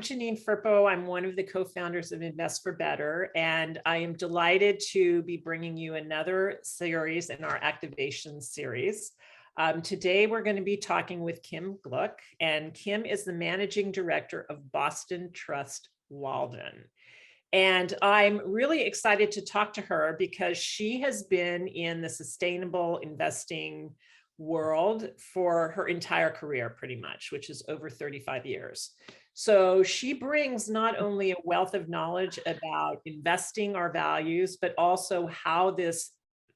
Janine Firpo. I'm one of the co-founders of Invest for Better, and I am delighted to be bringing you another series in our activation series. Today, we're going to be talking with Kim Gluck, and Kim is the managing director of Boston Trust Walden. And I'm really excited to talk to her because she has been in the sustainable investing world for her entire career, pretty much, which is over 35 years. So she brings not only a wealth of knowledge about investing our values, but also how this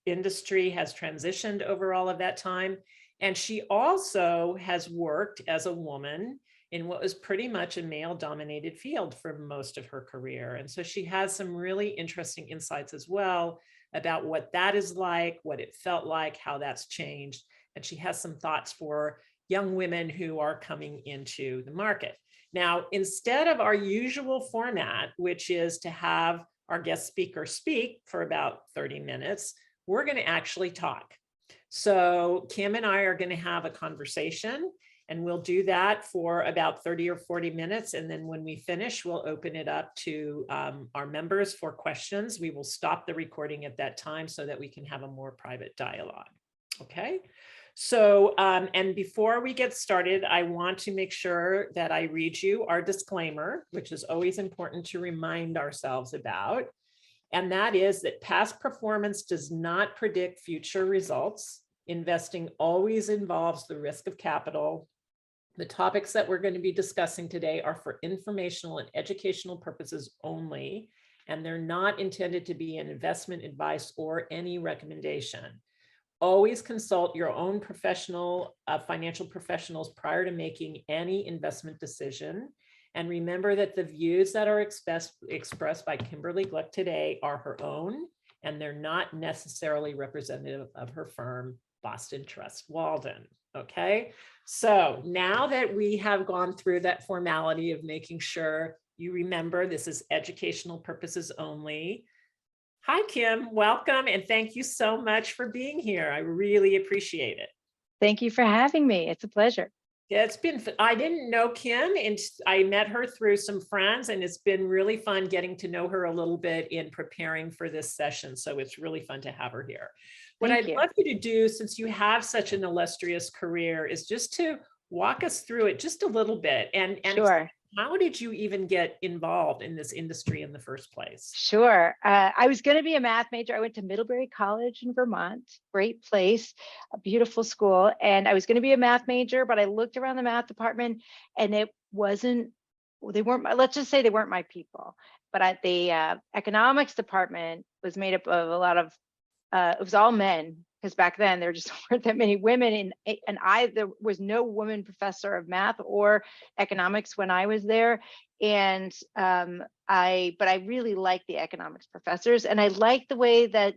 industry has transitioned over all of that time. And she also has worked as a woman in what was pretty much a male-dominated field for most of her career. And so she has some really interesting insights as well about what that is like, what it felt like, how that's changed. And she has some thoughts for young women who are coming into the market. Now, instead of our usual format, which is to have our guest speaker speak for about 30 minutes, we're going to actually talk. So Kim and I are going to have a conversation, and we'll do that for about 30 or 40 minutes. And then when we finish, we'll open it up to our members for questions. We will stop the recording at that time so that we can have a more private dialogue. Okay. So, and before we get started, I want to make sure that I read you our disclaimer, which is always important to remind ourselves about. And that is that past performance does not predict future results. Investing always involves the risk of capital. The topics that we're going to be discussing today are for informational and educational purposes only, and they're not intended to be an investment advice or any recommendation. Always consult your own professional, financial professionals prior to making any investment decision. And remember that the views that are expressed by Kimberly Gluck today are her own, and they're not necessarily representative of her firm, Boston Trust Walden. Okay, so now that we have gone through that formality of making sure you remember this is educational purposes only. Hi, Kim, welcome, and thank you so much for being here. I really appreciate it. Thank you for having me. It's a pleasure. Yeah, it's been, I didn't know Kim, and I met her through some friends, and it's been really fun getting to know her a little bit in preparing for this session. So it's really fun to have her here. What I'd love you to do, since you have such an illustrious career, is just to walk us through it just a little bit. And Sure. How did you even get involved in this industry in the first place? Sure. I was going to be a math major. I went to Middlebury College in Vermont, great place, a beautiful school. And I was going to be a math major, but I looked around the math department and it wasn't, they weren't, let's just say they weren't my people. But at the economics department was made up of a lot of, it was all men, because back then there just weren't that many women, and there was no woman professor of math or economics when I was there. And but I really liked the economics professors, and I liked the way that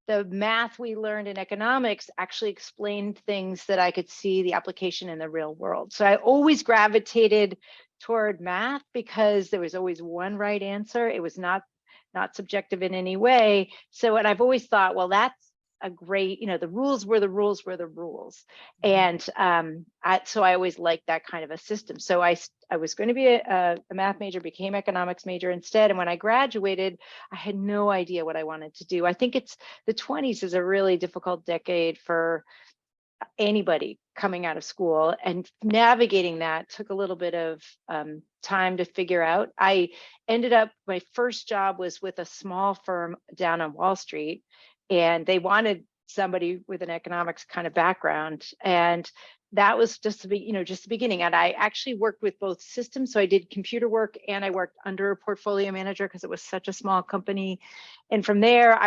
the math we learned in economics actually explained things that I could see the application in the real world. So I always gravitated toward math because there was always one right answer. It was not subjective in any way. So, and I've always thought, well, that's a great, the rules were the rules were the rules. And so I always liked that kind of a system. So I was going to be a math major, became economics major instead. And when I graduated, I had no idea what I wanted to do. I think the 20s is a really difficult decade for anybody coming out of school, and navigating that took a little bit of time to figure out. I ended up, my first job was with a small firm down on Wall Street, and they wanted somebody with an economics kind of background. And that was just the beginning. And I actually worked with both systems. So I did computer work and I worked under a portfolio manager because it was such a small company. And from there,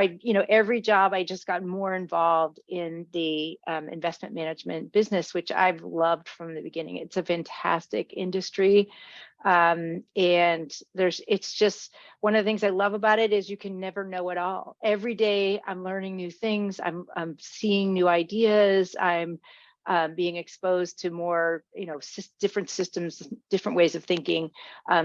every job I just got more involved in the investment management business, which I've loved from the beginning. It's a fantastic industry. And it's just one of the things I love about it is you can never know it all. Every day I'm learning new things. I'm seeing new ideas. I'm being exposed to more, different systems, different ways of thinking.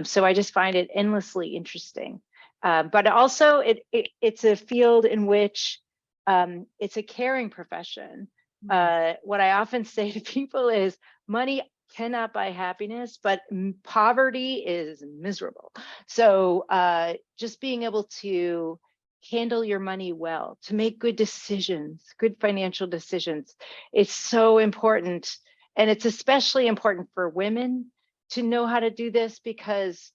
So I just find it endlessly interesting. But also it's a field in which it's a caring profession. What I often say to people is money cannot buy happiness, but poverty is miserable. So just being able to handle your money well, to make good decisions, good financial decisions, is so important. And it's especially important for women to know how to do this because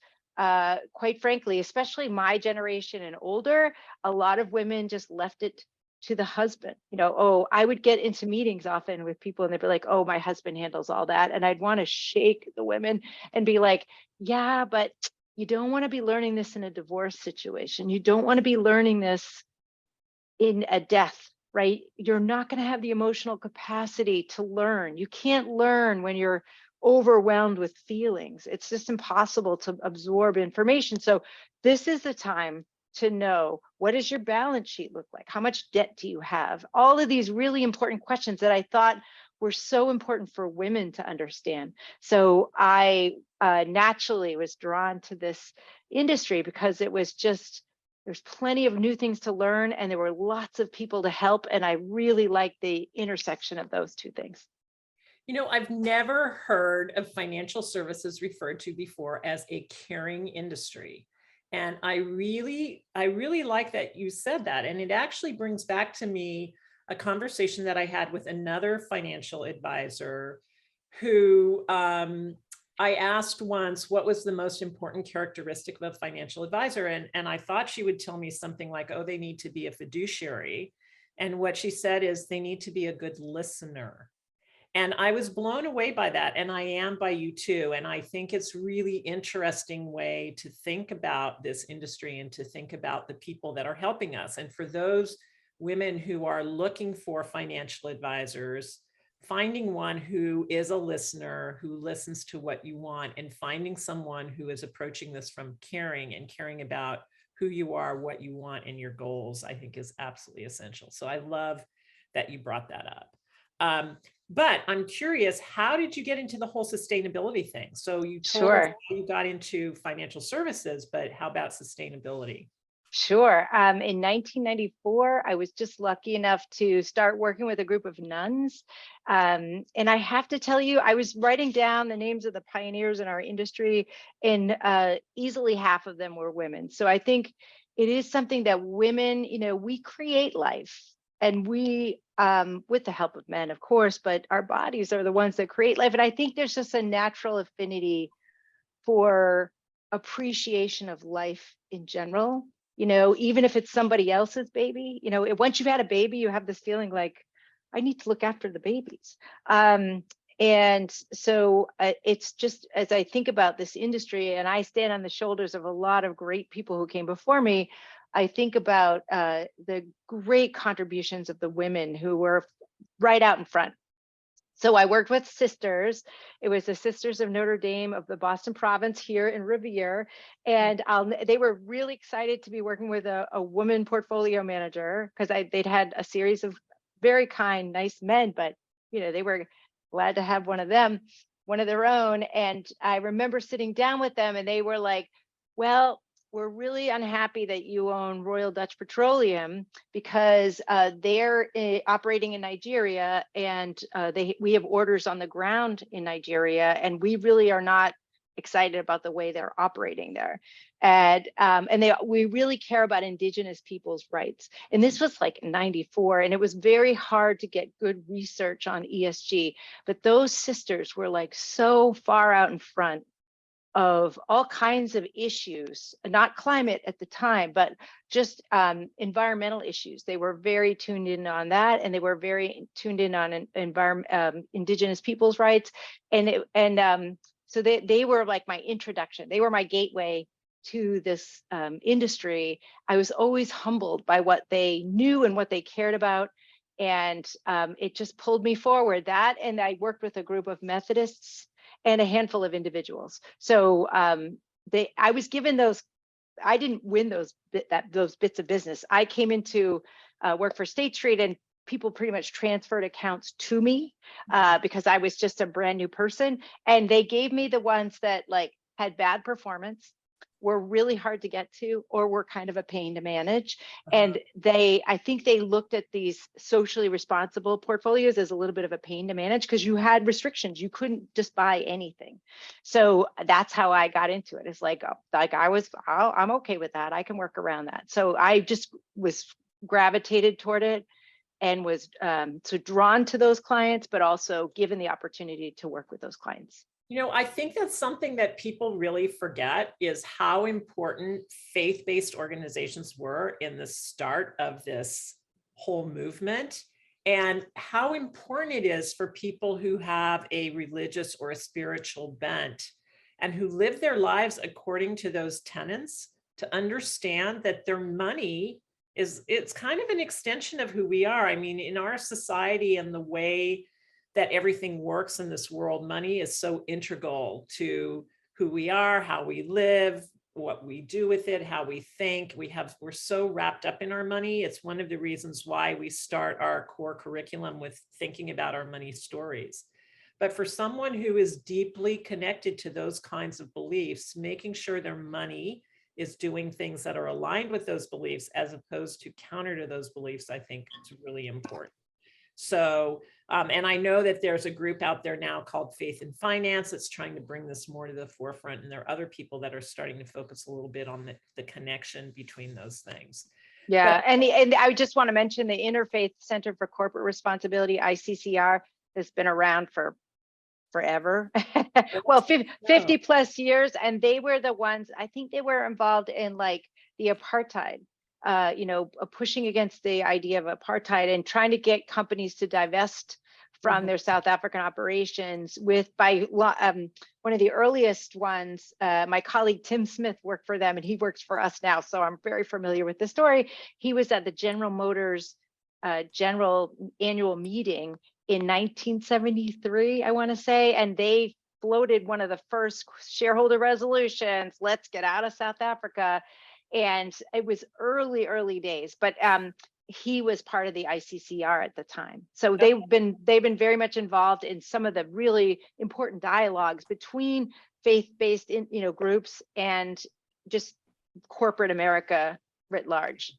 quite frankly, especially my generation and older, a lot of women just left it to the husband. Oh, I would get into meetings often with people and they'd be like, oh, my husband handles all that. And I'd want to shake the women and be like, yeah, but you don't want to be learning this in a divorce situation. You don't want to be learning this in a death, right? You're not going to have the emotional capacity to learn. You can't learn when you're overwhelmed with feelings. It's just impossible to absorb information. So this is the time to know, what does your balance sheet look like? How much debt do you have? All of these really important questions that I thought were so important for women to understand. So I naturally was drawn to this industry because it was just, there's plenty of new things to learn and there were lots of people to help. And I really liked the intersection of those two things. I've never heard of financial services referred to before as a caring industry. And I really like that you said that. And it actually brings back to me a conversation that I had with another financial advisor who I asked once, what was the most important characteristic of a financial advisor? And I thought she would tell me something like, oh, they need to be a fiduciary. And what she said is they need to be a good listener. And I was blown away by that. And I am by you too. And I think it's really interesting way to think about this industry and to think about the people that are helping us. And for those women who are looking for financial advisors, finding one who is a listener, who listens to what you want, and finding someone who is approaching this from caring and caring about who you are, what you want, and your goals, I think is absolutely essential. So I love that you brought that up. But I'm curious, how did you get into the whole sustainability thing? So you told us how you got into financial services, but how about sustainability? Sure. In 1994, I was just lucky enough to start working with a group of nuns. And I have to tell you, I was writing down the names of the pioneers in our industry, and easily half of them were women. So I think it is something that women, we create life. And we, with the help of men, of course, but our bodies are the ones that create life. And I think there's just a natural affinity for appreciation of life in general. Even if it's somebody else's baby, once you've had a baby, you have this feeling like, I need to look after the babies. And so it's just, as I think about this industry, and I stand on the shoulders of a lot of great people who came before me, I think about the great contributions of the women who were right out in front. So I worked with sisters. It was the Sisters of Notre Dame of the Boston province here in Revere. And they were really excited to be working with a woman portfolio manager, because they'd had a series of very kind, nice men, but they were glad to have one of them, one of their own. And I remember sitting down with them and they were like, well, we're really unhappy that you own Royal Dutch Petroleum, because they're operating in Nigeria, and we have orders on the ground in Nigeria, and we really are not excited about the way they're operating there. And we really care about Indigenous people's rights. And this was like 94, and it was very hard to get good research on ESG. But those sisters were like so far out in front of all kinds of issues, not climate at the time, but just environmental issues. They were very tuned in on that, and they were very tuned in on Indigenous people's rights. So they were like my introduction. They were my gateway to this industry. I was always humbled by what they knew and what they cared about. And it just pulled me forward. That, and I worked with a group of Methodists and a handful of individuals. So I was given those. I didn't win those bits of business. I came into work for State Street, and people pretty much transferred accounts to me because I was just a brand new person, and they gave me the ones that like had bad performance, were really hard to get to or were kind of a pain to manage. Uh-huh. And I think they looked at these socially responsible portfolios as a little bit of a pain to manage because you had restrictions. You couldn't just buy anything. So that's how I got into it. It's like, I'm okay with that. I can work around that. So I just was gravitated toward it and was so drawn to those clients, but also given the opportunity to work with those clients. I think that's something that people really forget is how important faith-based organizations were in the start of this whole movement, and how important it is for people who have a religious or a spiritual bent and who live their lives according to those tenets to understand that their money it's kind of an extension of who we are. I mean, in our society and the way that everything works in this world, money is so integral to who we are, how we live, what we do with it, how we think. We're so wrapped up in our money. It's one of the reasons why we start our core curriculum with thinking about our money stories. But for someone who is deeply connected to those kinds of beliefs, making sure their money is doing things that are aligned with those beliefs as opposed to counter to those beliefs, I think is really important. So, and I know that there's a group out there now called Faith and Finance that's trying to bring this more to the forefront. And there are other people that are starting to focus a little bit on the connection between those things. Yeah, and I just want to mention the Interfaith Center for Corporate Responsibility, ICCR, has been around for forever. Well, 50 plus years. And they were the ones, I think they were involved in like the apartheid, pushing against the idea of apartheid and trying to get companies to divest from their South African operations one of the earliest ones. My colleague Tim Smith worked for them and he works for us now. So I'm very familiar with the story. He was at the General Motors general annual meeting in 1973, I want to say, and they floated one of the first shareholder resolutions, let's get out of South Africa. And it was early days, but he was part of the ICCR at the time. So they've been very much involved in some of the really important dialogues between faith-based groups and just corporate America writ large.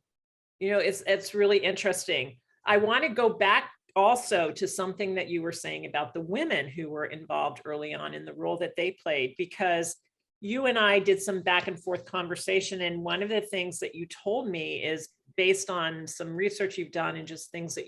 It's really interesting. I want to go back also to something that you were saying about the women who were involved early on in the role that they played, because you and I did some back and forth conversation. And one of the things that you told me is based on some research you've done and just things that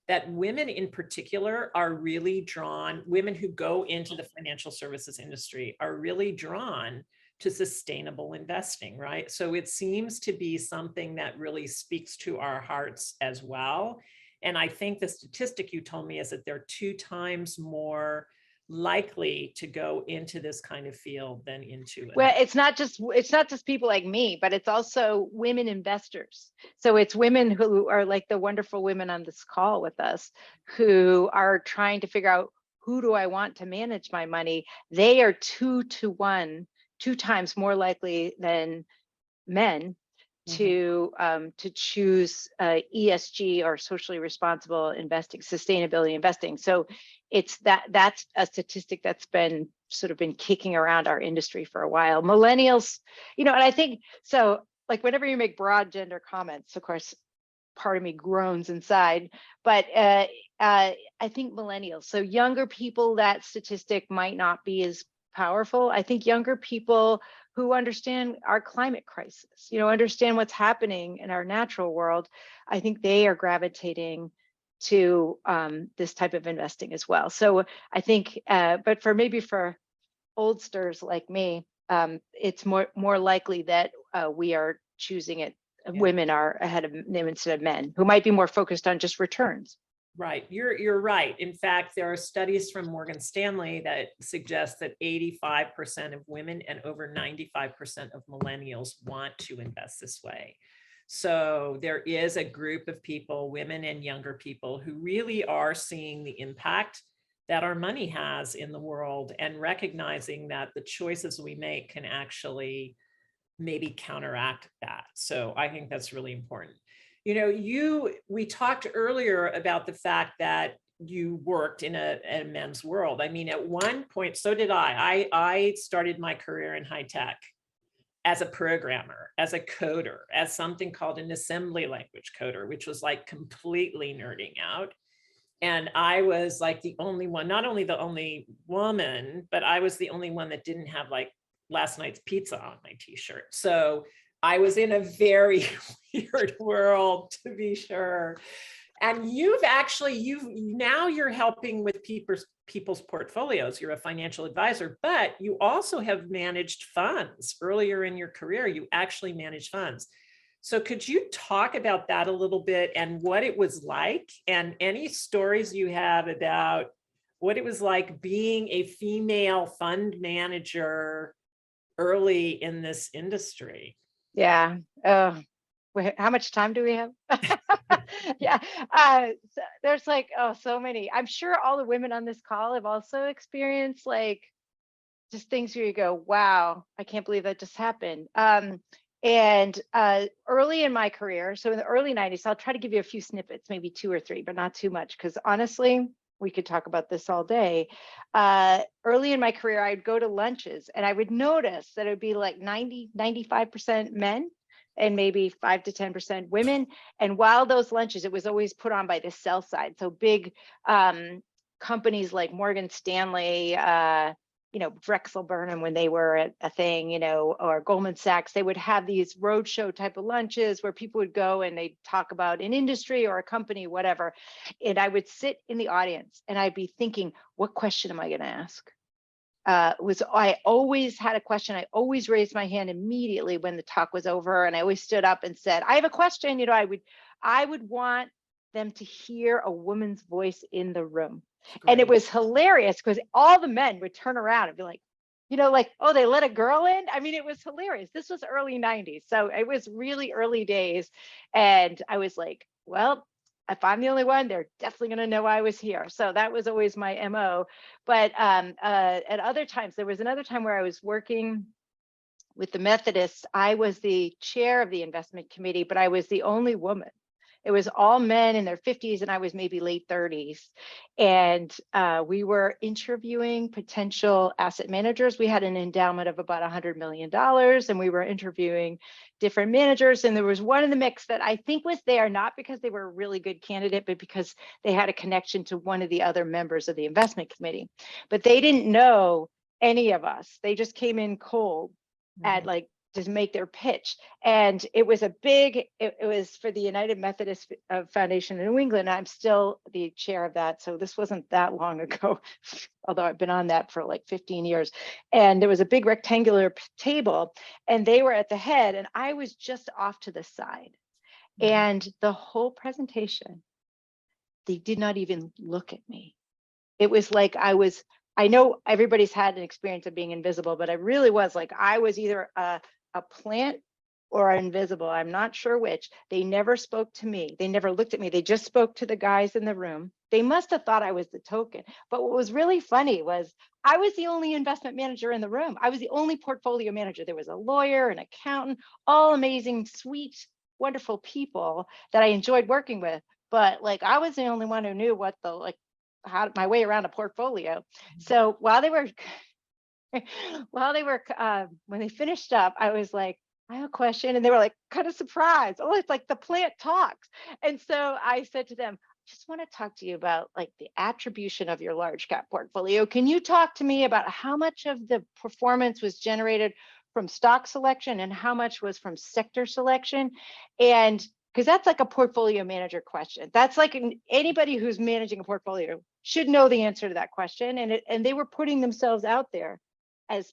that women in particular are really drawn, women who go into the financial services industry are really drawn to sustainable investing, right? So it seems to be something that really speaks to our hearts as well. And I think the statistic you told me is that they're 2 times more likely to go into this kind of field than into it. Well, it's not just people like me, but it's also women investors. So it's women who are like the wonderful women on this call with us who are trying to figure out, who do I want to manage my money? They are 2 to 1, 2 times more likely than men to choose ESG or socially responsible investing, sustainability investing. So that's a statistic that's been kicking around our industry for a while. Millennials, and I think so, like whenever you make broad gender comments, of course, part of me groans inside, but I think millennials, so younger people, that statistic might not be as powerful. I think younger people who understand our climate crisis, understand what's happening in our natural world, I think they are gravitating to this type of investing as well. So I think, but for oldsters like me, it's more likely that we are choosing it. Yeah. Women are ahead of them instead of men, who might be more focused on just returns. Right. You're right. In fact, there are studies from Morgan Stanley that suggest that 85% of women and over 95% of millennials want to invest this way. So there is a group of people, women and younger people, who really are seeing the impact that our money has in the world and recognizing that the choices we make can actually maybe counteract that. So I think that's really important. We talked earlier about the fact that you worked in a men's world. I mean, at one point, so did I. I started my career in high tech. as a programmer, as a coder, as something called an assembly language coder, which was like completely nerding out. And I was like the only one, not only the only woman, but I was the only one that didn't have like last night's pizza on my t-shirt. So I was in a very weird world, to be sure. And you've now you're helping with people's portfolios. You're a financial advisor, but you also have managed funds. Earlier in your career, you actually managed funds. So could you talk about that a little bit and what it was like, and any stories you have about what it was like being a female fund manager early in this industry? Yeah. How much time do we have? Yeah. So there's like, oh, so many. I'm sure all the women on this call have also experienced like just things where you go, wow, I can't believe that just happened. And early in my career, so in the early 90s, I'll try to give you a few snippets, maybe 2 or 3, but not too much, because honestly, we could talk about this all day. Early in my career, I'd go to lunches and I would notice that it would be like 95% men and maybe 5 to 10% women. And while those lunches, it was always put on by the sell side. So big companies like Morgan Stanley, Drexel Burnham, when they were a thing, or Goldman Sachs, they would have these roadshow type of lunches where people would go and they'd talk about an industry or a company, whatever. And I would sit in the audience and I'd be thinking, what question am I going to ask? I always had a question. I always raised my hand immediately when the talk was over. And I always stood up and said, I have a question. I would want them to hear a woman's voice in the room. And it was hilarious because all the men would turn around and be like, oh, they let a girl in. I mean, it was hilarious. This was early 90s. So it was really early days. And I was like, well, if I'm the only one, they're definitely going to know I was here. So that was always my MO. But at other times, there was another time where I was working with the Methodists. I was the chair of the investment committee, but I was the only woman. It was all men in their 50s and I was maybe late 30s. And we were interviewing potential asset managers. We had an endowment of about $100 million and we were interviewing different managers. And there was one in the mix that I think was there, not because they were a really good candidate, but because they had a connection to one of the other members of the investment committee. But they didn't know any of us. They just came in cold at like, just make their pitch. And it was it was for the United Methodist Foundation in New England. I'm still the chair of that. So this wasn't that long ago, although I've been on that for like 15 years. And there was a big rectangular table and they were at the head and I was just off to the side. And the whole presentation, they did not even look at me. It was like I know everybody's had an experience of being invisible, but I really was like, I was either a plant or invisible. I'm not sure which. They never spoke to me. They never looked at me. They just spoke to the guys in the room. They must have thought I was the token. But what was really funny was I was the only investment manager in the room. I was the only portfolio manager. There was a lawyer, an accountant, all amazing, sweet, wonderful people that I enjoyed working with. But like, I was the only one who knew what how my way around a portfolio. So while they were when they finished up, I was like, I have a question. And they were like, kind of surprised. Oh, it's like the plant talks. And so I said to them, just want to talk to you about like the attribution of your large cap portfolio. Can you talk to me about how much of the performance was generated from stock selection and how much was from sector selection? And because that's like a portfolio manager question. That's like anybody who's managing a portfolio should know the answer to that question. And they were putting themselves out there as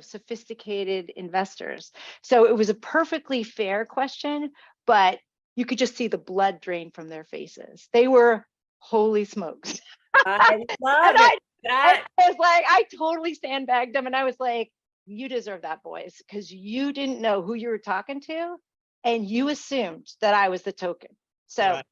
sophisticated investors. So it was a perfectly fair question, but you could just see the blood drain from their faces. They were, holy smokes. I love it. I was like, I totally sandbagged them. And I was like, you deserve that, boys, because you didn't know who you were talking to. And you assumed that I was the token. So, right.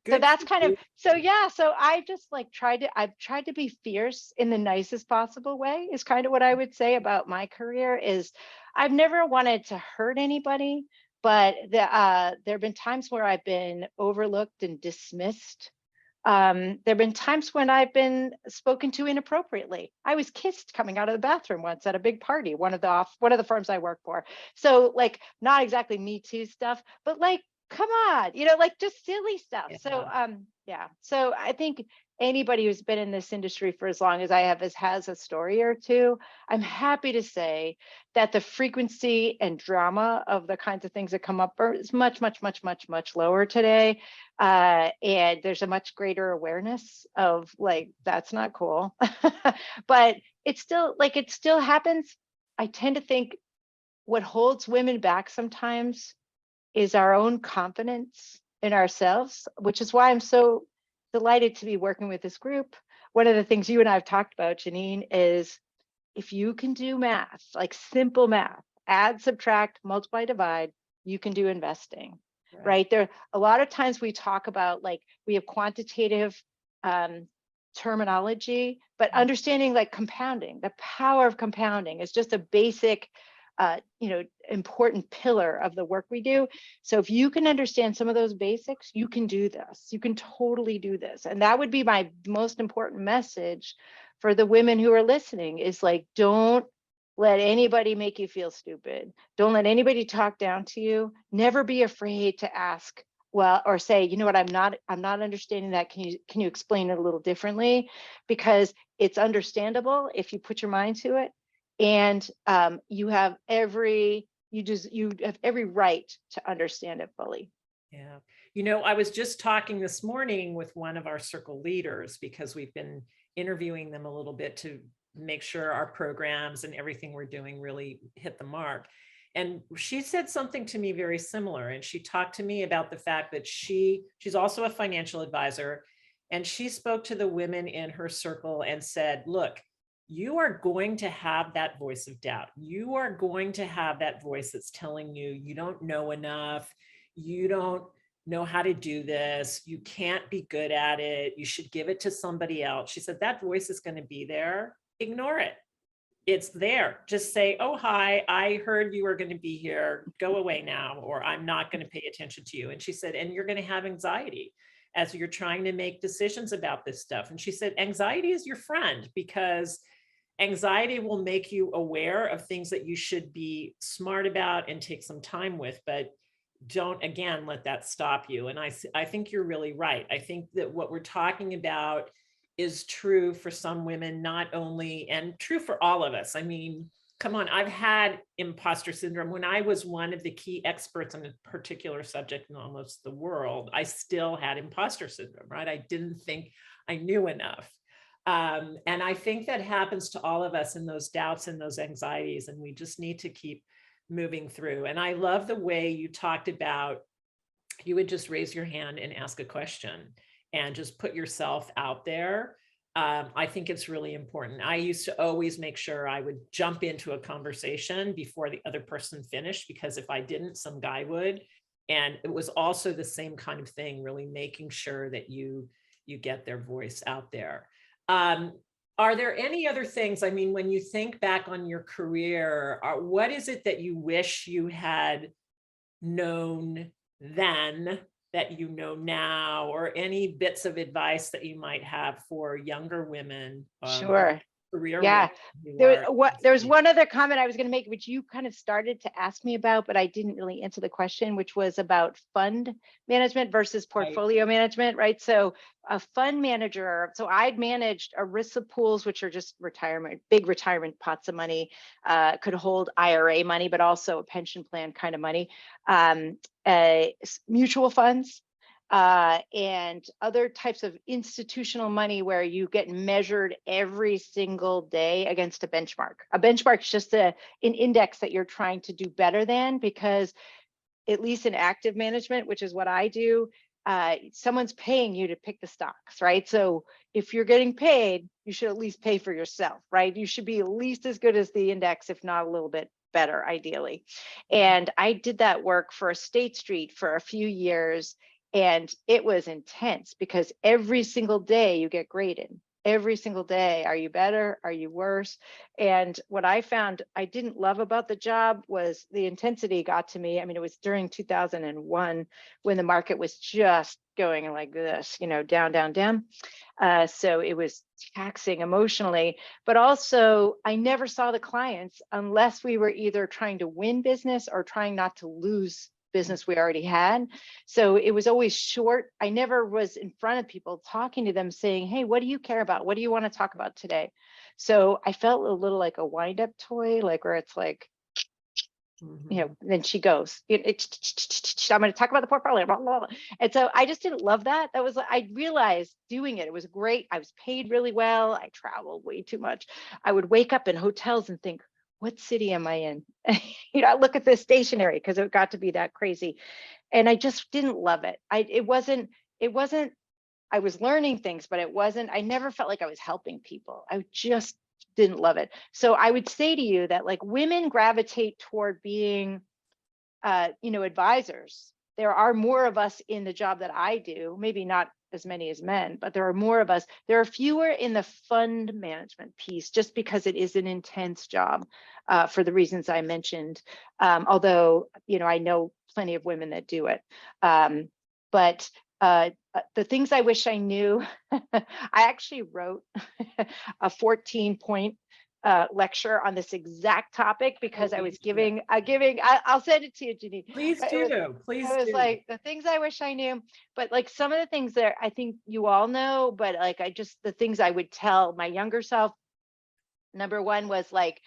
So that's kind of, so I just like I've tried to be fierce in the nicest possible way is kind of what I would say about my career is I've never wanted to hurt anybody, but there have been times where I've been overlooked and dismissed There've been times when I've been spoken to inappropriately. I was kissed coming out of the bathroom once at a big party, one of the firms I work for. So like not exactly Me Too stuff, but like, come on, like just silly stuff. So yeah. So I think anybody who's been in this industry for as long as I have has a story or two. I'm happy to say that the frequency and drama of the kinds of things that come up is much, much, much, much, much lower today. And there's a much greater awareness of like, that's not cool. But it still happens. I tend to think what holds women back sometimes is our own confidence in ourselves, which is why I'm so delighted to be working with this group. One of the things you and I have talked about, Janine, is if you can do math, like simple math, add, subtract, multiply, divide, you can do investing, right? There, a lot of times we talk about like, we have quantitative terminology, but understanding like compounding, the power of compounding is just a basic important pillar of the work we do. So if you can understand some of those basics, you can do this. You can totally do this. And that would be my most important message for the women who are listening is like, don't let anybody make you feel stupid. Don't let anybody talk down to you. Never be afraid to ask, well, or say, you know what, I'm not understanding that. Can you explain it a little differently? Because it's understandable if you put your mind to it. And you have every right to understand it fully. Yeah. I was just talking this morning with one of our circle leaders because we've been interviewing them a little bit to make sure our programs and everything we're doing really hit the mark. And she said something to me very similar. And she talked to me about the fact that she's also a financial advisor. And she spoke to the women in her circle and said, look, you are going to have that voice of doubt. You are going to have that voice that's telling you, you don't know enough. You don't know how to do this. You can't be good at it. You should give it to somebody else. She said, that voice is going to be there. Ignore it. It's there. Just say, oh, hi, I heard you were going to be here. Go away now, or I'm not going to pay attention to you. And she said, and you're going to have anxiety as you're trying to make decisions about this stuff. And she said, anxiety is your friend because anxiety will make you aware of things that you should be smart about and take some time with, but don't, again, let that stop you. And I think you're really right. I think that what we're talking about is true for some women, not only, and true for all of us. I mean, come on, I've had imposter syndrome. When I was one of the key experts on a particular subject in almost the world, I still had imposter syndrome, right? I didn't think I knew enough. And I think that happens to all of us in those doubts and those anxieties, and we just need to keep moving through. And I love the way you talked about, you would just raise your hand and ask a question and just put yourself out there. I think it's really important. I used to always make sure I would jump into a conversation before the other person finished, because if I didn't, some guy would. And it was also the same kind of thing, really making sure that you get their voice out there. Are there any other things, I mean, when you think back on your career, what is it that you wish you had known then that you know now, or any bits of advice that you might have for younger women? Sure. Career yeah. There was one other comment I was going to make, which you kind of started to ask me about, but I didn't really answer the question, which was about fund management versus portfolio management, right? So a fund manager, so I'd managed ERISA pools, which are just big retirement pots of money, could hold IRA money, but also a pension plan kind of money, mutual funds, and other types of institutional money where you get measured every single day against a benchmark. A benchmark is just an index that you're trying to do better than, because at least in active management, which is what I do, someone's paying you to pick the stocks, right? So if you're getting paid, you should at least pay for yourself, right? You should be at least as good as the index, if not a little bit better, ideally. And I did that work for State Street for a few years. And it was intense because every single day you get graded. every single day. Are you better? Are you worse? And what I found I didn't love about the job was the intensity got to me. I mean, it was during 2001 when the market was just going like this, down, down, down. So it was taxing emotionally, but also I never saw the clients unless we were either trying to win business or trying not to lose business we already had. So it was always short. I never was in front of people talking to them saying, hey, what do you care about? What do you want to talk about today? So I felt a little like a wind up toy, like where it's like, then she goes, I'm going to talk about the portfolio, blah, blah, blah. And so I just didn't love that. That was, I realized doing it, it was great. I was paid really well. I traveled way too much. I would wake up in hotels and think, what city am I in? I look at the stationery because it got to be that crazy. And I just didn't love it. It wasn't, I was learning things, but I never felt like I was helping people. I just didn't love it. So I would say to you that like women gravitate toward being, advisors. There are more of us in the job that I do, maybe not as many as men, but there are more of us. There are fewer in the fund management piece, just because it is an intense job for the reasons I mentioned. Although, I know plenty of women that do it. But the things I wish I knew, I actually wrote a 14-point lecture on this exact topic because I was giving, I'll send it to you, Janine. Please do. Please it was do. like the things I wish I knew, but like some of the things that I think you all know, but like the things I would tell my younger self. Number one was like,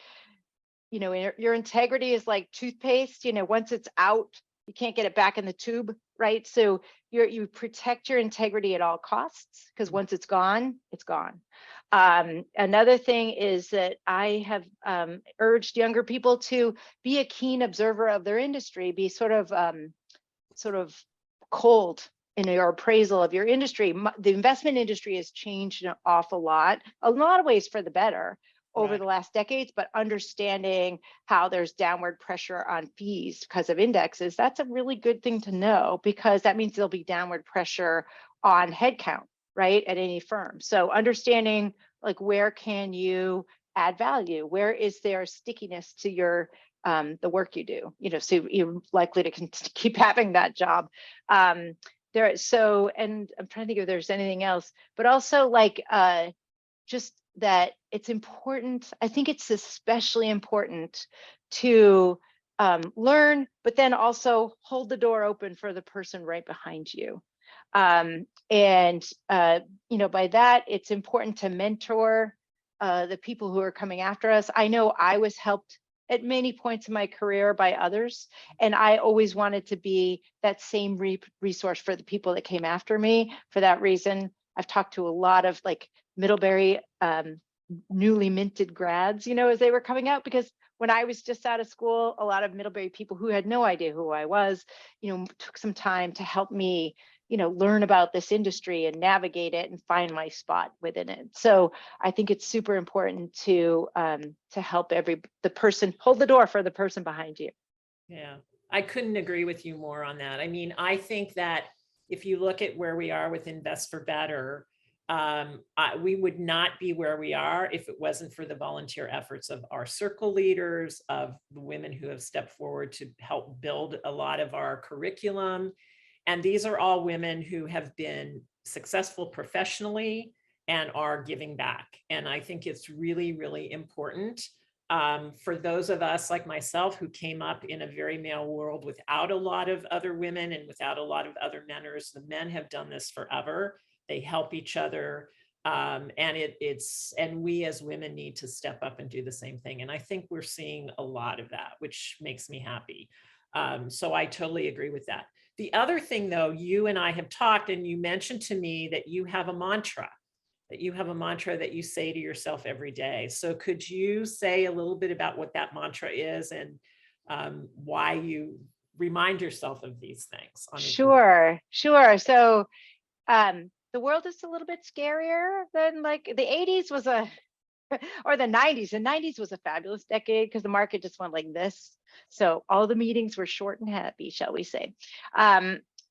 your integrity is like toothpaste, once it's out, you can't get it back in the tube, right? So you protect your integrity at all costs, because once it's gone, it's gone. Another thing is that I have urged younger people to be a keen observer of their industry, be sort of cold in your appraisal of your industry. The investment industry has changed an awful lot, a lot of ways for the better over the last decades, but understanding how there's downward pressure on fees because of indexes, that's a really good thing to know, because that means there'll be downward pressure on headcount, right, at any firm. So understanding like where can you add value? Where is there stickiness to your the work you do? So you're likely to keep having that job. And I'm trying to think if there's anything else, but also like just that it's important. I think it's especially important to learn, but then also hold the door open for the person right behind you. By that, it's important to mentor the people who are coming after us. I know I was helped at many points in my career by others, and I always wanted to be that same resource for the people that came after me. For that reason, I've talked to a lot of like Middlebury newly minted grads, as they were coming out, because when I was just out of school, a lot of Middlebury people who had no idea who I was, took some time to help me, learn about this industry and navigate it and find my spot within it. So I think it's super important to help the person, hold the door for the person behind you. Yeah, I couldn't agree with you more on that. I mean, I think that if you look at where we are with Invest for Better, we would not be where we are if it wasn't for the volunteer efforts of our circle leaders, of the women who have stepped forward to help build a lot of our curriculum. And these are all women who have been successful professionally and are giving back. And I think it's really, really important for those of us like myself who came up in a very male world without a lot of other women and without a lot of other mentors. The men have done this forever. They help each other. And we as women need to step up and do the same thing. And I think we're seeing a lot of that, which makes me happy. So I totally agree with that. The other thing though, you and I have talked, and you mentioned to me that you have a mantra that you say to yourself every day. So could you say a little bit about what that mantra is and why you remind yourself of these things? Sure. So the world is a little bit scarier than like the 80s was or the 90s. The 90s was a fabulous decade because the market just went like this. So all the meetings were short and happy, shall we say.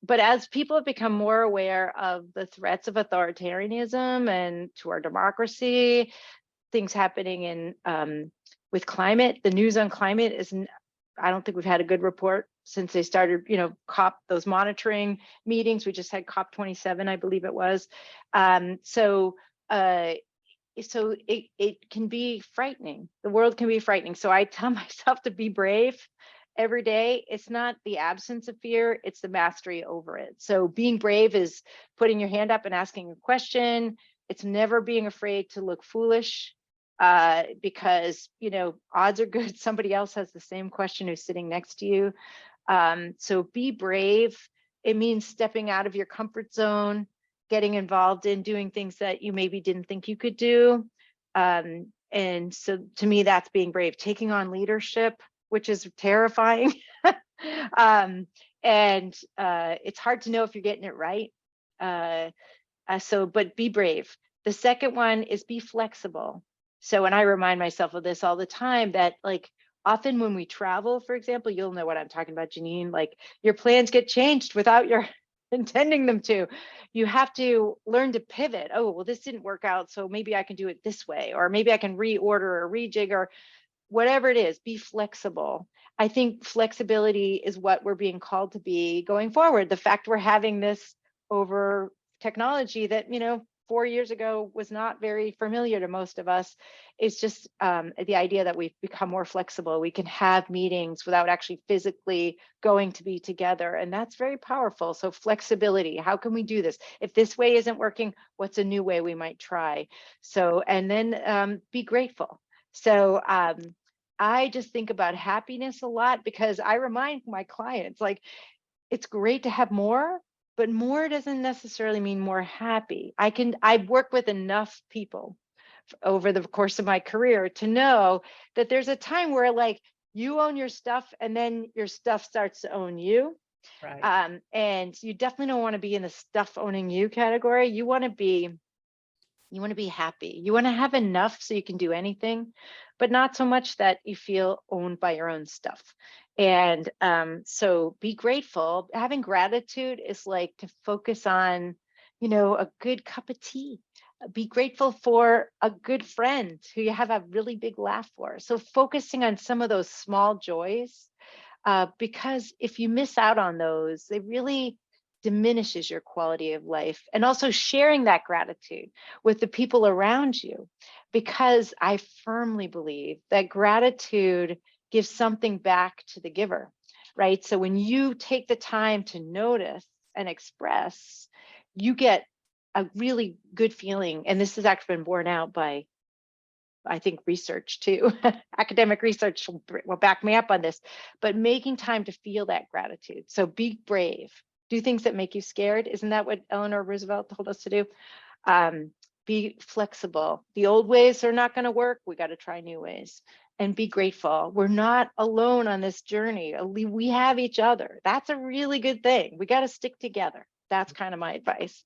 but as people have become more aware of the threats of authoritarianism and to our democracy, things happening in with climate, the news on climate isn't, I don't think we've had a good report since they started, COP, those monitoring meetings. We just had COP 27, I believe it was. So it can be frightening. The world can be frightening. So I tell myself to be brave every day. It's not the absence of fear, it's the mastery over it. So being brave is putting your hand up and asking a question. It's never being afraid to look foolish, because odds are good somebody else has the same question who's sitting next to you. So be brave. It means stepping out of your comfort zone, getting involved in doing things that you maybe didn't think you could do. And so to me, that's being brave, taking on leadership, which is terrifying. And it's hard to know if you're getting it right. But be brave. The second one is be flexible. So, and I remind myself of this all the time, that like often when we travel, for example, you'll know what I'm talking about, Janine, like your plans get changed without your intending them to. You have to learn to pivot. Oh, well, this didn't work out, so maybe I can do it this way, or maybe I can reorder or rejig or whatever it is. Be flexible. I think flexibility is what we're being called to be going forward. The fact we're having this over technology that 4 years ago was not very familiar to most of us, is just the idea that we've become more flexible. We can have meetings without actually physically going to be together, and that's very powerful. So flexibility, how can we do this? If this way isn't working, what's a new way we might try? So, and then be grateful. So I just think about happiness a lot, because I remind my clients, like, it's great to have more, but more doesn't necessarily mean more happy. I've worked with enough people over the course of my career to know that there's a time where like you own your stuff and then your stuff starts to own you. Right. And you definitely don't want to be in the stuff owning you category. You want to be happy. You want to have enough so you can do anything, but not so much that you feel owned by your own stuff. And so be grateful. Having gratitude is like to focus on, a good cup of tea. Be grateful for a good friend who you have a really big laugh for. So focusing on some of those small joys, because if you miss out on those, they really diminishes your quality of life. And also sharing that gratitude with the people around you, because I firmly believe that gratitude gives something back to the giver, right? So when you take the time to notice and express, you get a really good feeling. And this has actually been borne out by, I think, research too. Academic research will back me up on this, but making time to feel that gratitude. So be brave. Do things that make you scared. Isn't that what Eleanor Roosevelt told us to do? Be flexible. The old ways are not going to work. We got to try new ways. And be grateful. We're not alone on this journey. We have each other. That's a really good thing. We got to stick together. That's kind of my advice.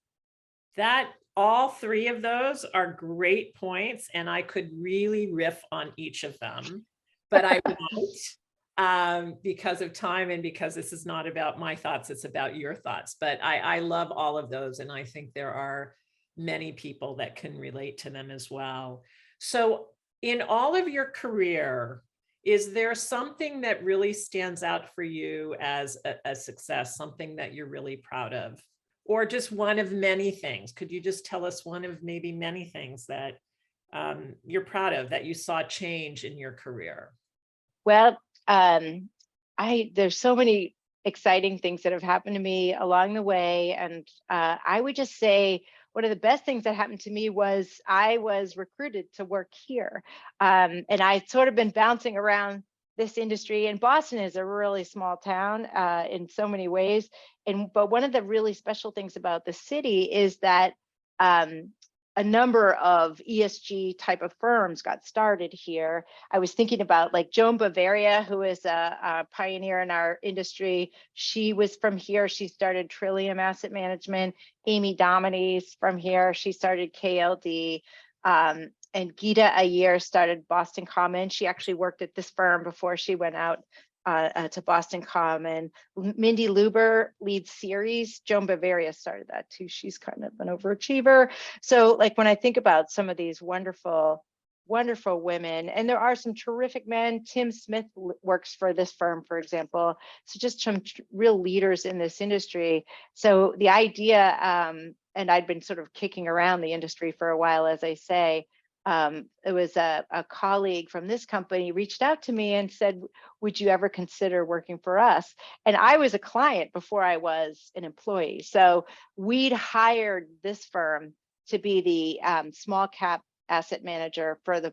That all three of those are great points, and I could really riff on each of them, but I won't because of time and because this is not about my thoughts, it's about your thoughts. But I love all of those, and I think there are many people that can relate to them as well. So in all of your career, is there something that really stands out for you as a success, something that you're really proud of? Or just one of many things? Could you just tell us one of maybe many things that you're proud of, that you saw change in your career? Well, there's so many exciting things that have happened to me along the way. And I would just say one of the best things that happened to me was I was recruited to work here. And I'd sort of been bouncing around this industry, and Boston is a really small town in so many ways. But one of the really special things about the city is that a number of ESG type of firms got started here. I was thinking about like Joan Bavaria, who is a pioneer in our industry. She was from here. She started Trillium Asset Management. Amy Domini is from here. She started KLD. And Geeta Ayer started Boston Common. She actually worked at this firm before she went out to Boston Common. Mindy Luber leads series. Joan Bavaria started that too. She's kind of an overachiever. So like when I think about some of these wonderful women, and there are some terrific men. Tim Smith works for this firm, for example. So just some real leaders in this industry. So the idea, and I'd been sort of kicking around the industry for a while, as I say, it was a colleague from this company reached out to me and said, would you ever consider working for us? And I was a client before I was an employee. So we'd hired this firm to be the small cap asset manager for the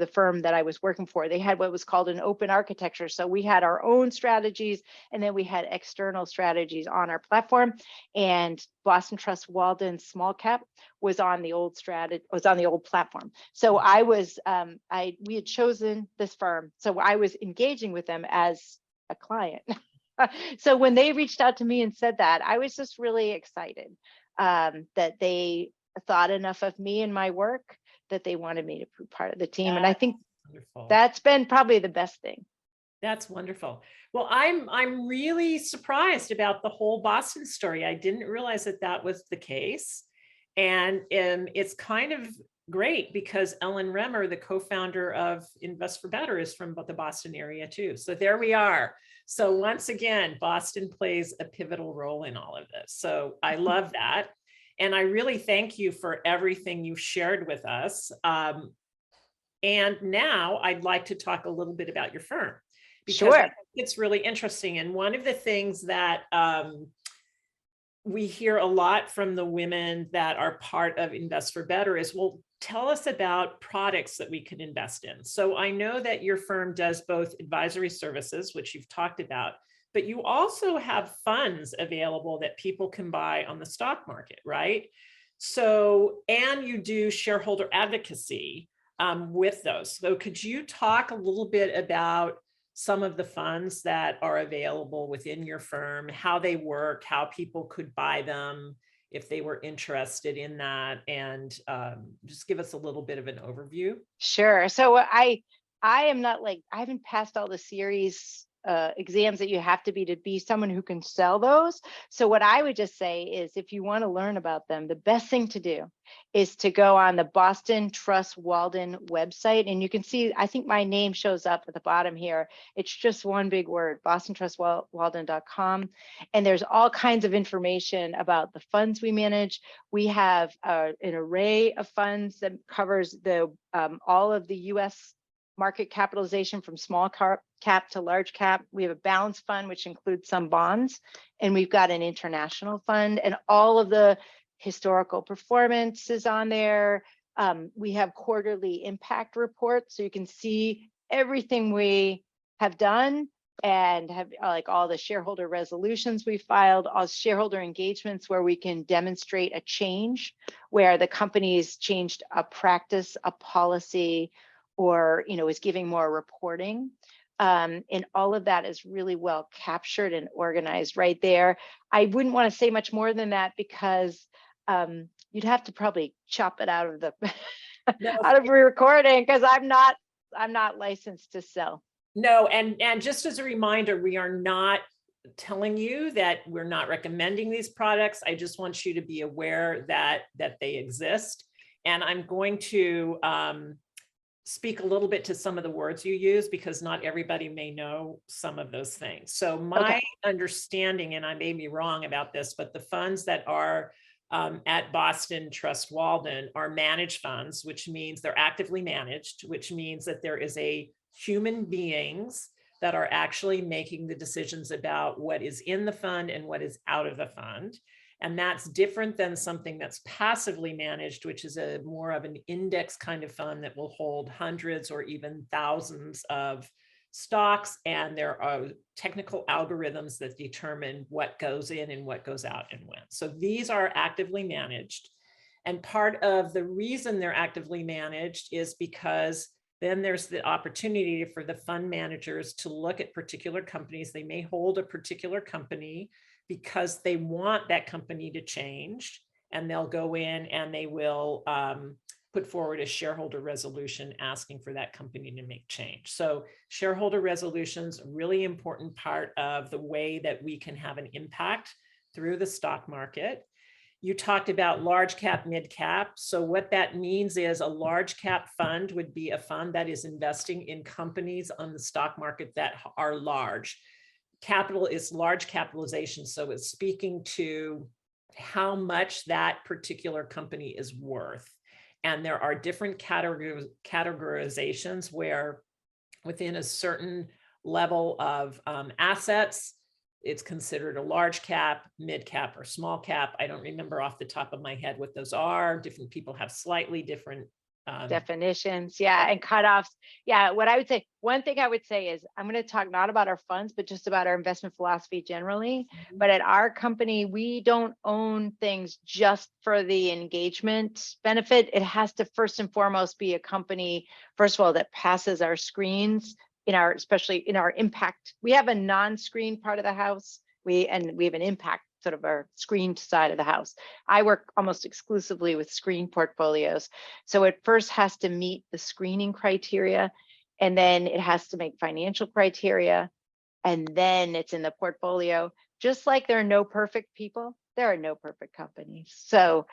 firm that I was working for. They had what was called an open architecture. So we had our own strategies, and then we had external strategies on our platform. And Boston Trust Walden Small Cap was on the old platform. So we had chosen this firm. So I was engaging with them as a client. So when they reached out to me and said that, I was just really excited that they thought enough of me and my work that they wanted me to be part of the team. And I think that's been probably the best thing. That's wonderful. Well, I'm really surprised about the whole Boston story. I didn't realize that was the case. And it's kind of great because Ellen Remmer, the co-founder of Invest for Better, is from the Boston area too. So there we are. So once again, Boston plays a pivotal role in all of this. So I love that. And I really thank you for everything you shared with us. And now I'd like to talk a little bit about your firm, because sure. I think it's really interesting. And one of the things that we hear a lot from the women that are part of Invest for Better is, well, tell us about products that we can invest in. So I know that your firm does both advisory services, which you've talked about, but you also have funds available that people can buy on the stock market, right? So, and you do shareholder advocacy with those. So could you talk a little bit about some of the funds that are available within your firm, how they work, how people could buy them if they were interested in that, and just give us a little bit of an overview? Sure. So I am not like, I haven't passed all the series exams that you have to be someone who can sell those. So what I would just say is, if you want to learn about them, the best thing to do is to go on the Boston Trust Walden website, and you can see, I think my name shows up at the bottom here. It's just one big word, bostontrustwalden.com. And there's all kinds of information about the funds we manage. We have an array of funds that covers the all of the US market capitalization, from small cap to large cap. We have a balanced fund, which includes some bonds, and we've got an international fund, and all of the historical performance is on there. We have quarterly impact reports, so you can see everything we have done, and have like all the shareholder resolutions we filed, all shareholder engagements where we can demonstrate a change, where the company's changed a practice, a policy, or is giving more reporting. And all of that is really well captured and organized right there. I wouldn't want to say much more than that, because you'd have to probably chop it out of the out of recording, because I'm not licensed to sell. No, and just as a reminder, we are not telling you that we're not recommending these products. I just want you to be aware that they exist. And I'm going to speak a little bit to some of the words you use, because not everybody may know some of those things. So my understanding, and I may be wrong about this, but the funds that are at Boston Trust Walden are managed funds, which means they're actively managed, which means that there is a human beings that are actually making the decisions about what is in the fund and what is out of the fund. And that's different than something that's passively managed, which is a more of an index kind of fund that will hold hundreds or even thousands of stocks. And there are technical algorithms that determine what goes in and what goes out and when. So these are actively managed. And part of the reason they're actively managed is because then there's the opportunity for the fund managers to look at particular companies. They may hold a particular company because they want that company to change, and they'll go in and they will put forward a shareholder resolution asking for that company to make change. So shareholder resolutions, a really important part of the way that we can have an impact through the stock market. You talked about large cap, mid cap. So what that means is a large cap fund would be a fund that is investing in companies on the stock market that are large. Capital is large capitalization. So it's speaking to how much that particular company is worth. And there are different categorizations where within a certain level of assets, it's considered a large cap, mid cap, or small cap. I don't remember off the top of my head what those are. Different people have slightly different definitions. Yeah. And cutoffs. Yeah. What I would say, one thing I would say is I'm going to talk not about our funds, but just about our investment philosophy generally. But at our company, we don't own things just for the engagement benefit. It has to first and foremost be a company, first of all, that passes our screens in our, especially in our impact. We have a non-screen part of the house. We have an impact sort of our screened side of the house. I work almost exclusively with screen portfolios. So it first has to meet the screening criteria, and then it has to make financial criteria, and then it's in the portfolio. Just like there are no perfect people, there are no perfect companies. So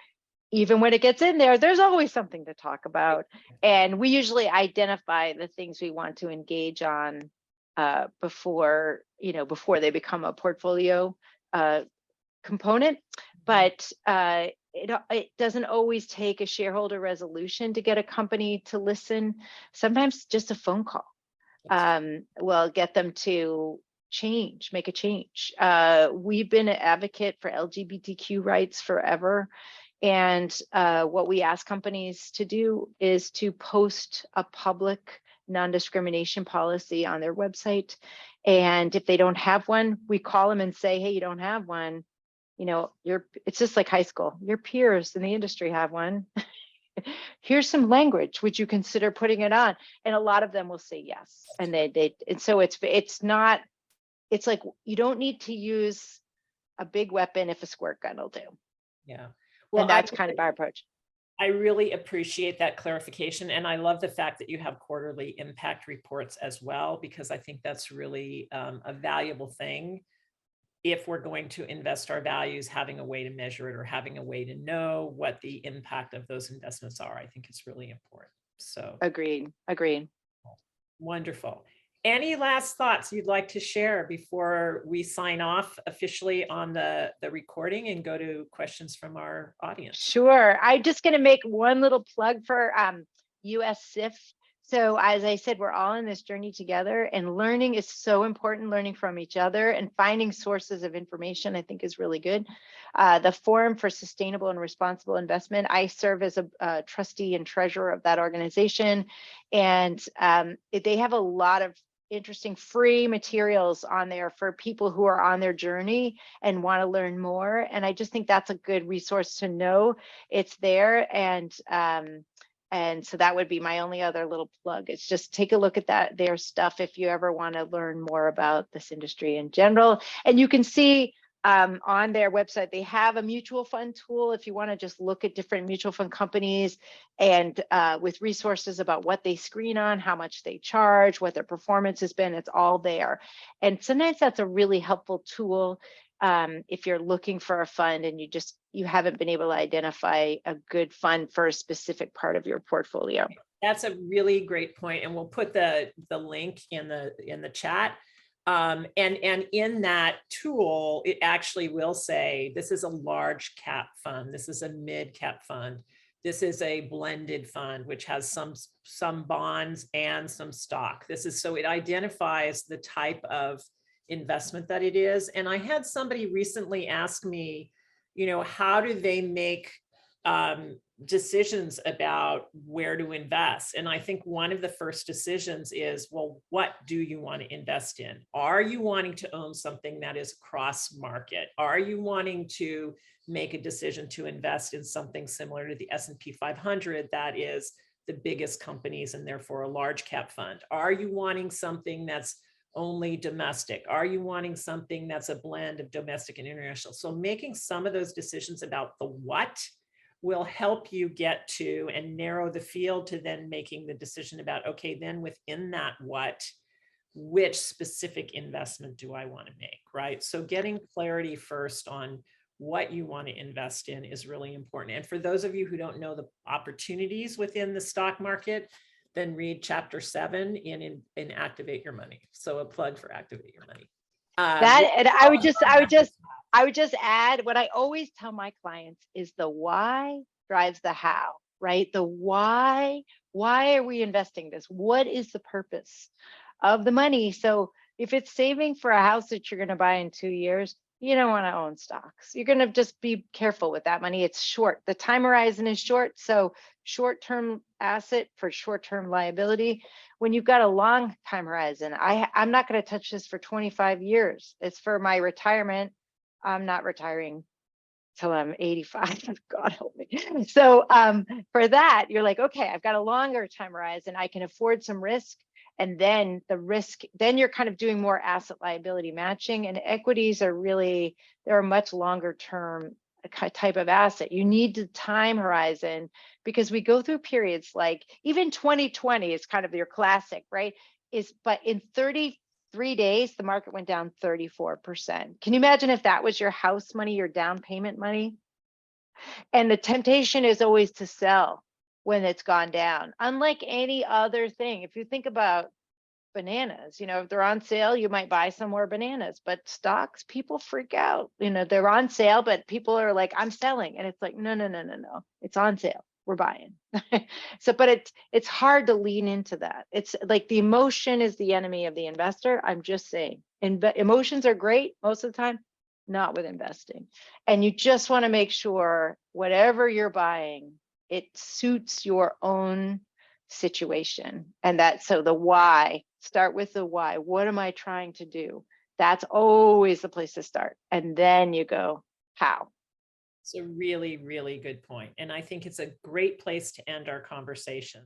even when it gets in there, there's always something to talk about. And we usually identify the things we want to engage on before they become a portfolio component. But it doesn't always take a shareholder resolution to get a company to listen. Sometimes just a phone call will get them to make a change. We've been an advocate for LGBTQ rights forever. And what we ask companies to do is to post a public non-discrimination policy on their website. And if they don't have one, we call them and say, hey, you don't have one. It's just like high school. Your peers in the industry have one. Here's some language. Would you consider putting it on? And a lot of them will say yes. And and so it's like you don't need to use a big weapon if a squirt gun will do. Yeah. Well, and that's kind of our approach. I really appreciate that clarification. And I love the fact that you have quarterly impact reports as well, because I think that's really a valuable thing. If we're going to invest our values, having a way to measure it or having a way to know what the impact of those investments are, I think it's really important. So agreed. Wonderful. Any last thoughts you'd like to share before we sign off officially on the recording and go to questions from our audience? Sure. I'm just going to make one little plug for US SIF. So as I said, we're all in this journey together, and learning is so important, learning from each other and finding sources of information, I think is really good. The Forum for Sustainable and Responsible Investment, I serve as a trustee and treasurer of that organization. And they have a lot of interesting free materials on there for people who are on their journey and want to learn more. And I just think that's a good resource to know it's there. And so that would be my only other little plug. It's just take a look at their stuff if you ever want to learn more about this industry in general. And you can see on their website, they have a mutual fund tool if you want to just look at different mutual fund companies and with resources about what they screen on, how much they charge, what their performance has been. It's all there. And sometimes that's a really helpful tool if you're looking for a fund and you haven't been able to identify a good fund for a specific part of your portfolio. That's a really great point, and we'll put the link in the chat. And in that tool, it actually will say this is a large cap fund, this is a mid cap fund, this is a blended fund which has some bonds and some stock. So it identifies the type of investment that it is. And I had somebody recently ask me, how do they make decisions about where to invest? And I think one of the first decisions is, well, what do you want to invest in? Are you wanting to own something that is cross market? Are you wanting to make a decision to invest in something similar to the S&P 500 that is the biggest companies and therefore a large cap fund? Are you wanting something that's only domestic? Are you wanting something that's a blend of domestic and international? So making some of those decisions about the what will help you get to and narrow the field to then making the decision about, okay, then within that, which specific investment do I want to make, right? So getting clarity first on what you want to invest in is really important. And for those of you who don't know the opportunities within the stock market, then read chapter 7 in Activate Your Money. So a plug for Activate Your Money. That, and I would just add, what I always tell my clients is the why drives the how, right? The why are we investing this? What is the purpose of the money? So if it's saving for a house that you're going to buy in 2 years, you don't want to own stocks. You're going to just be careful with that money. It's short. The time horizon is short. So short-term asset for short-term liability. When you've got a long time horizon, I'm not going to touch this for 25 years. It's for my retirement. I'm not retiring till I'm 85. God help me. So for that, you're like, okay, I've got a longer time horizon. I can afford some risk. And then the risk, then you're kind of doing more asset liability matching, and equities are really, they're a much longer term type of asset. You need the time horizon, because we go through periods like even 2020 is kind of your classic, right? But in 33 days, the market went down 34%. Can you imagine if that was your house money, your down payment money? And the temptation is always to sell when it's gone down, unlike any other thing. If you think about bananas, if they're on sale, you might buy some more bananas, but stocks, people freak out. They're on sale, but people are like, I'm selling. And it's like, no, it's on sale. We're buying. So, but it's hard to lean into that. It's like the emotion is the enemy of the investor. I'm just saying, emotions are great most of the time, not with investing. And you just want to make sure whatever you're buying, it suits your own situation. And so the why, start with the why. What am I trying to do? That's always the place to start. And then you go, how? It's a really, really good point. And I think it's a great place to end our conversation.